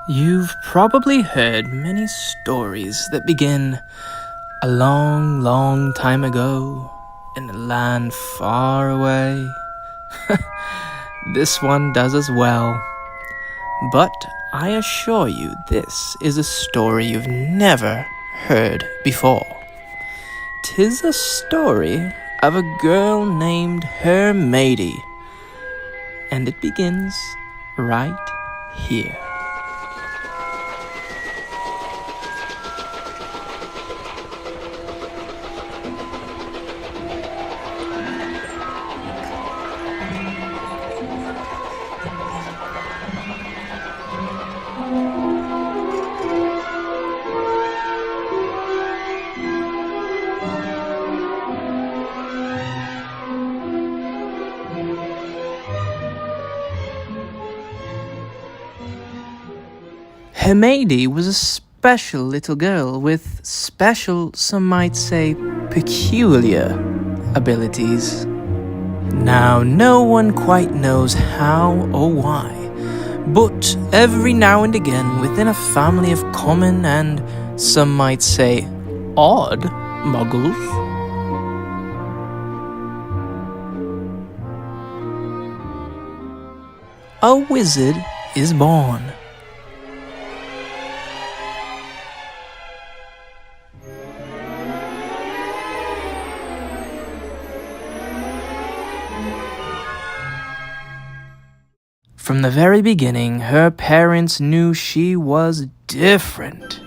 You've probably heard many stories that begin a long, long time ago in a land far away. This one does as well. But I assure you this is a story you've never heard before. 'Tis a story of a girl named her Mady, and it begins right here. Mady was a special little girl with special, some might say, peculiar abilities. Now, no one quite knows how or why, but every now and again within a family of common and, some might say, odd muggles, a wizard is born. From the very beginning, her parents knew she was different.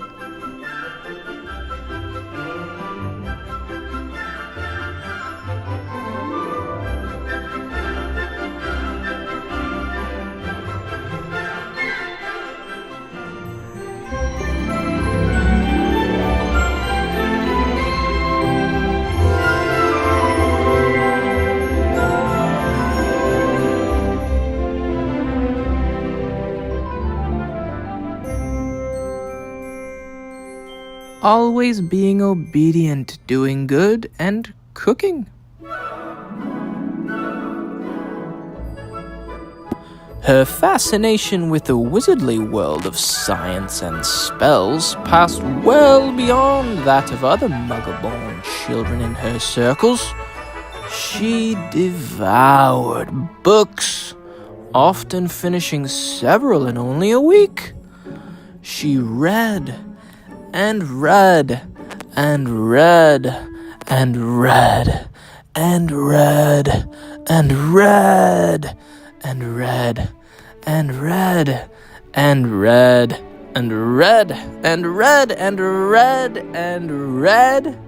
Always being obedient, doing good, and cooking. Her fascination with the wizardly world of science and spells passed well beyond that of other muggle-born children in her circles. She devoured books, often finishing several in only a week. She read and read and read and read and read and read and read and read and read and read and read and read and read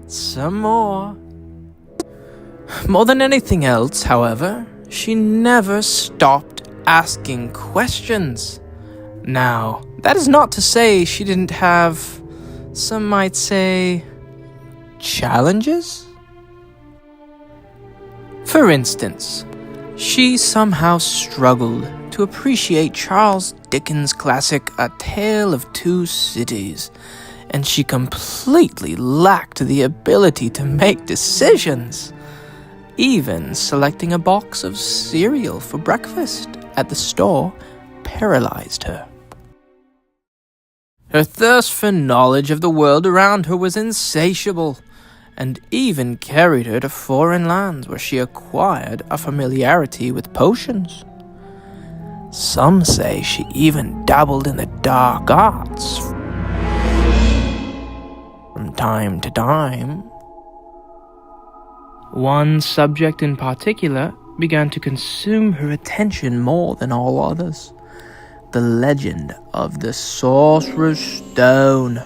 some more. More than anything else, however, she never stopped asking questions. Now, that is not to say she didn't have, some might say, challenges. For instance, she somehow struggled to appreciate Charles Dickens' classic A Tale of Two Cities, and she completely lacked the ability to make decisions. Even selecting a box of cereal for breakfast at the store paralyzed her. Her thirst for knowledge of the world around her was insatiable, and even carried her to foreign lands where she acquired a familiarity with potions. Some say she even dabbled in the dark arts from time to time. One subject in particular began to consume her attention more than all others: the legend of the Sorcerer's Stone.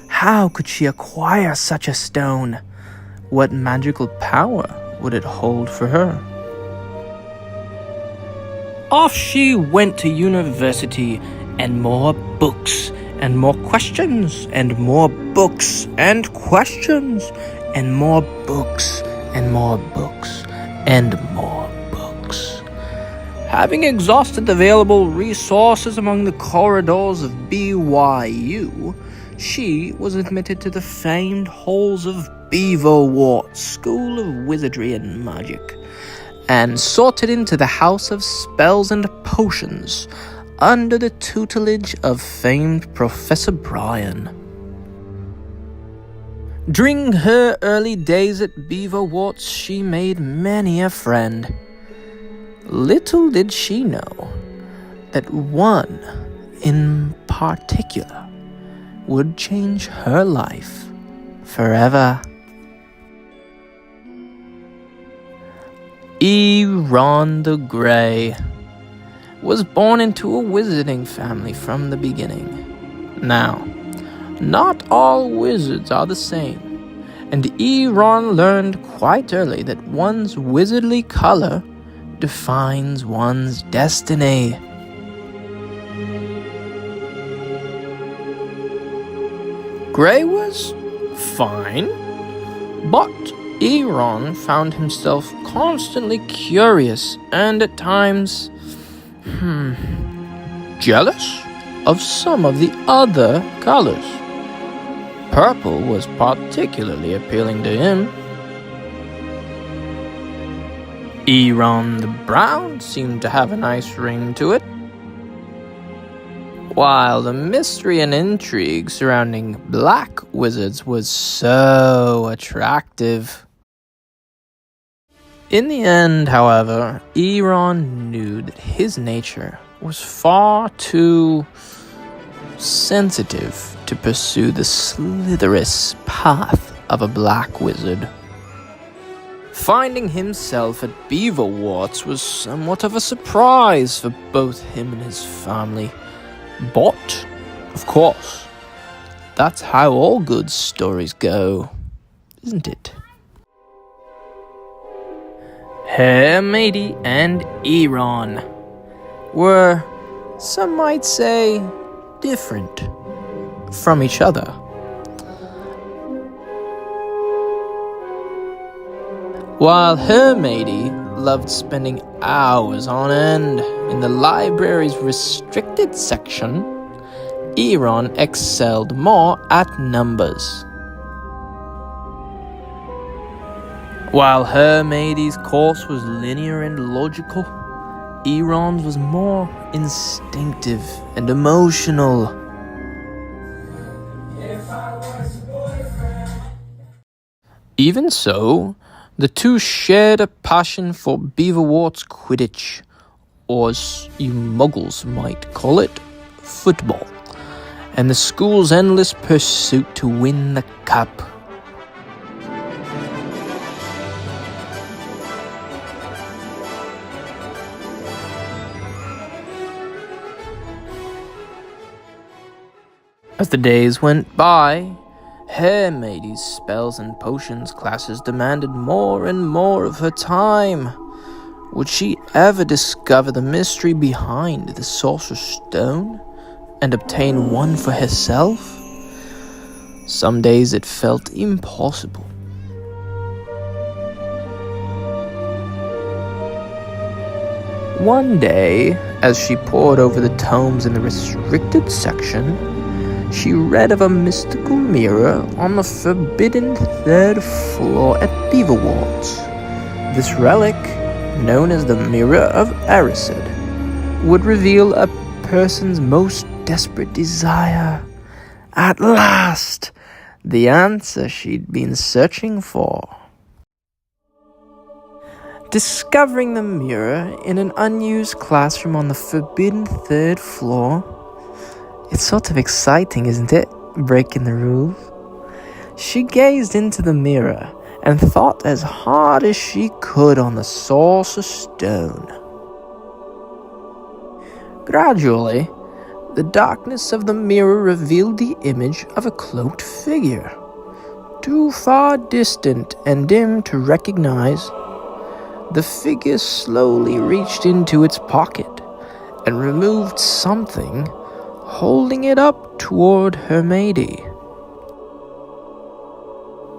How could she acquire such a stone? What magical power would it hold for her? Off she went to university, and more books, and more questions, and more books, and questions, and more books, and more books, and more books. Having exhausted the available resources among the corridors of BYU, she was admitted to the famed halls of Beaverwort School of Wizardry and Magic, and sorted into the House of Spells and Potions, under the tutelage of famed Professor Brian. During her early days at Beaverworts, she made many a friend. Little did she know that one in particular would change her life forever. Ron the Grey was born into a wizarding family from the beginning. Now, not all wizards are the same, and Ron learned quite early that one's wizardly color defines one's destiny. Grey was fine, but Ron found himself constantly curious and at times, jealous of some of the other colors. Purple was particularly appealing to him. Ron the Brown seemed to have a nice ring to it, while the mystery and intrigue surrounding black wizards was so attractive. In the end, however, Ron knew that his nature was far too sensitive to pursue the slitherous path of a black wizard. Finding himself at Beaverworts was somewhat of a surprise for both him and his family. But, of course, that's how all good stories go, isn't it? Mady and Ron were, some might say, different from each other. While Mady loved spending hours on end in the library's restricted section, Ron excelled more at numbers. While Mady's course was linear and logical, Ron's was more instinctive and emotional. Even so, the two shared a passion for Beaverworts Quidditch, or as you muggles might call it, football, and the school's endless pursuit to win the cup. As the days went by, Mady's spells and potions classes demanded more and more of her time. Would she ever discover the mystery behind the Sorcerer's Stone and obtain one for herself? Some days it felt impossible. One day, as she pored over the tomes in the restricted section, she read of a mystical mirror on the forbidden third floor at Beaverworts. This relic, known as the Mirror of Erised, would reveal a person's most desperate desire. At last, the answer she'd been searching for. Discovering the mirror in an unused classroom on the forbidden third floor, it's sort of exciting, isn't it? Breaking the rules. She gazed into the mirror and thought as hard as she could on the Sorcerer's Stone. Gradually, the darkness of the mirror revealed the image of a cloaked figure, too far distant and dim to recognize. The figure slowly reached into its pocket and removed something, holding it up toward Mady.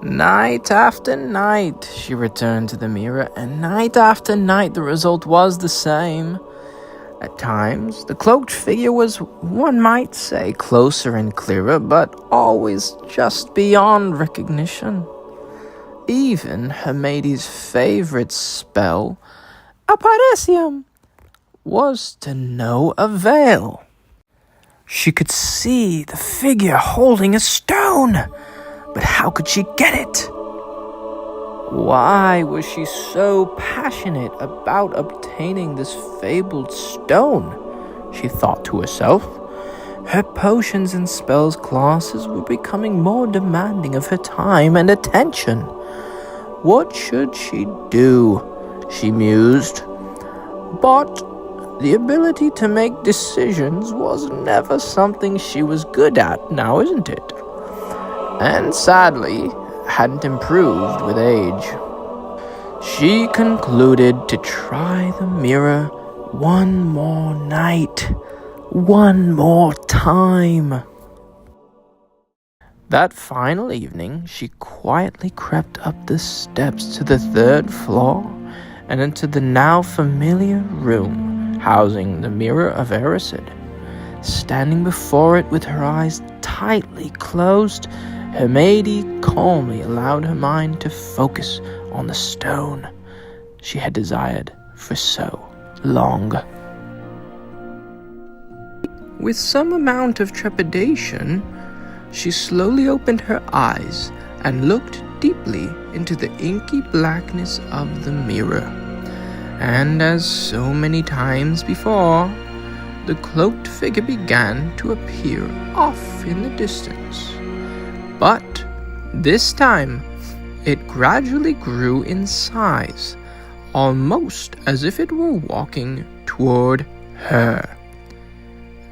Night after night, she returned to the mirror, and night after night the result was the same. At times, the cloaked figure was, one might say, closer and clearer, but always just beyond recognition. Even Mady's favorite spell, Aparecium, was to no avail. She could see the figure holding a stone, but how could she get it? Why was she so passionate about obtaining this fabled stone? She thought to herself. Her potions and spells classes were becoming more demanding of her time and attention. What should she do? She mused. But the ability to make decisions was never something she was good at, now isn't it? And sadly, hadn't improved with age. She concluded to try the mirror one more night, one more time. That final evening, she quietly crept up the steps to the 3rd floor and into the now familiar room housing the mirror of Erised. Standing before it with her eyes tightly closed, her Mady calmly allowed her mind to focus on the stone she had desired for so long. With some amount of trepidation, she slowly opened her eyes and looked deeply into the inky blackness of the mirror. And as so many times before, the cloaked figure began to appear off in the distance. But this time, it gradually grew in size, almost as if it were walking toward her.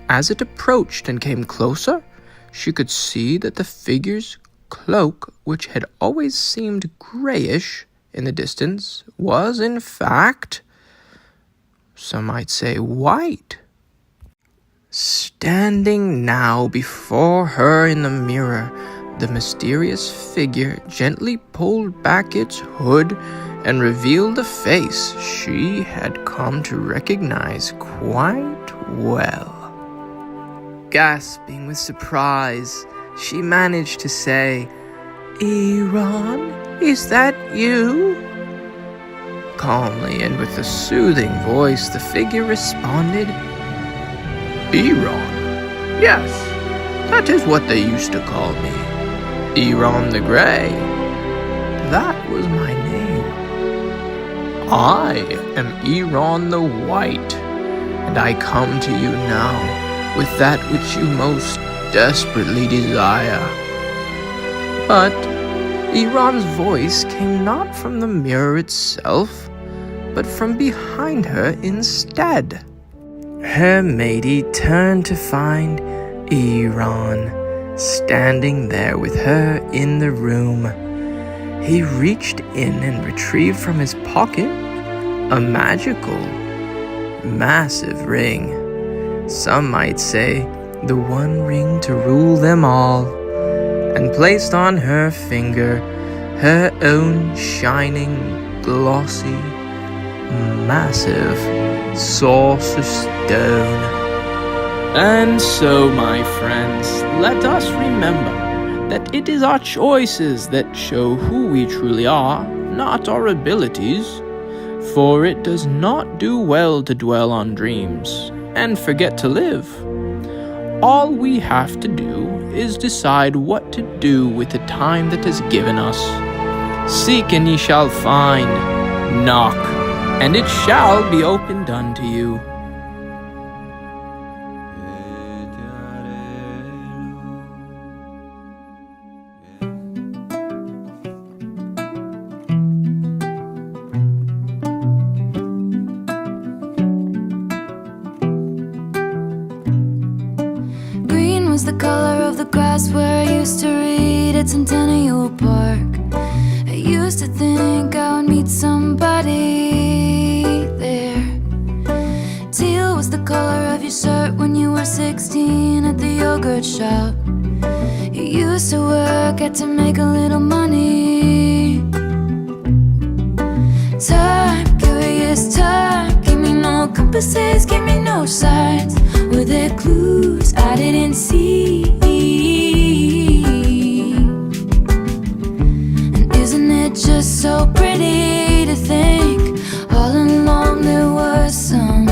As it approached and came closer, she could see that the figure's cloak, which had always seemed grayish in the distance, was in fact, some might say, white. Standing now before her in the mirror, the mysterious figure gently pulled back its hood and revealed a face she had come to recognize quite well. Gasping with surprise, she managed to say, "Iran, is that you?" Calmly and with a soothing voice, the figure responded, "Iran? Yes, that is what they used to call me. Iran the Grey. That was my name. I am Iran the White, and I come to you now with that which you most desperately desire." But Iran's voice came not from the mirror itself, but from behind her instead. Her Mady turned to find Iran standing there with her in the room. He reached in and retrieved from his pocket a magical, massive ring. Some might say the one ring to rule them all, and placed on her finger her own shining, glossy, massive Sorcerer's Stone. And so, my friends, let us remember that it is our choices that show who we truly are, not our abilities. For it does not do well to dwell on dreams and forget to live. All we have to do is decide what to do with the time that is given us. Seek and ye shall find. Knock, and it shall be opened unto you. Green was the color of the grass where I used to read at Centennial Park. I used to think I would meet somebody there. Teal was the color of your shirt when you were 16 at the yogurt shop. You used to work at to make a little money. Time, curious time, give me no compasses, give me no signs. Were there clues I didn't see? And isn't it just so pretty to think all along there was some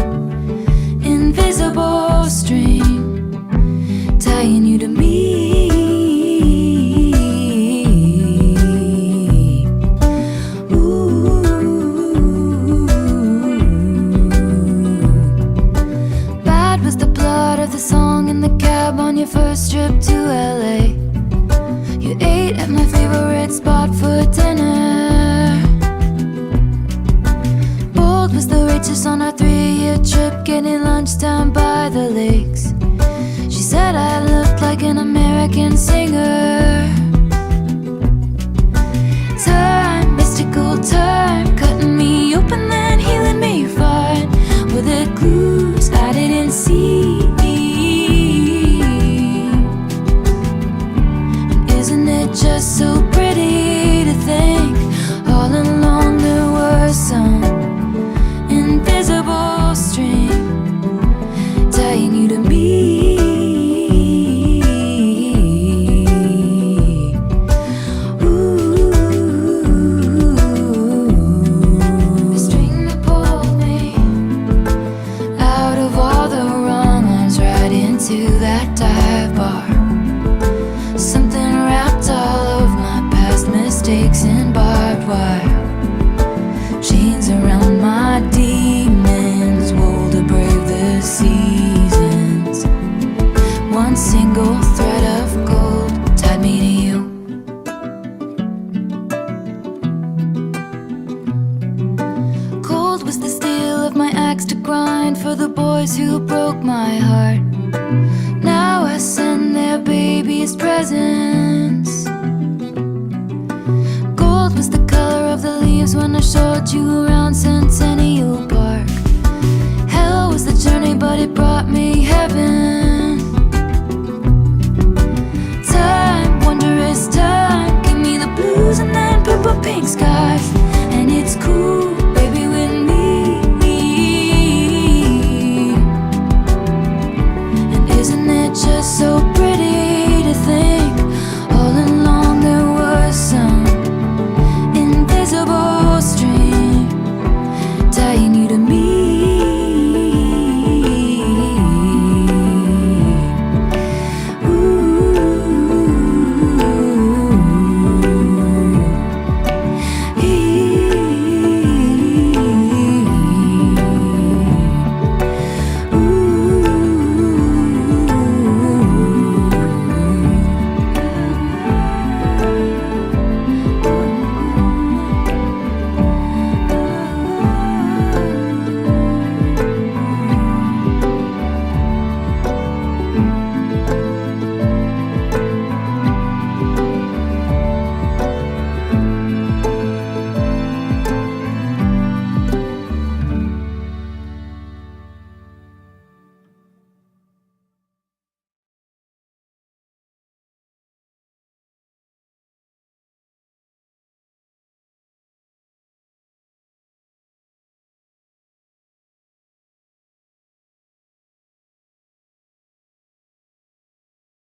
your first trip to LA. You ate at my favorite spot for dinner. Bold was the waitress on our 3-year trip, getting lunch down by the lakes. She said I looked like an American singer. Time, mystical time, cutting me open then healing me fine with the clues I didn't see. And isn't it just so pretty to think all along there was some invisible string tying you to me. To that dive bar, something wrapped all of my past mistakes in barbed wire. Chains around my demons, wool to brave the seasons. One single thread of gold tied me to you. Cold was the steel of my axe to grind for the boys who broke my heart. Now I send their babies presents. Gold was the color of the leaves when I showed you around Centennial Park. Hell was the journey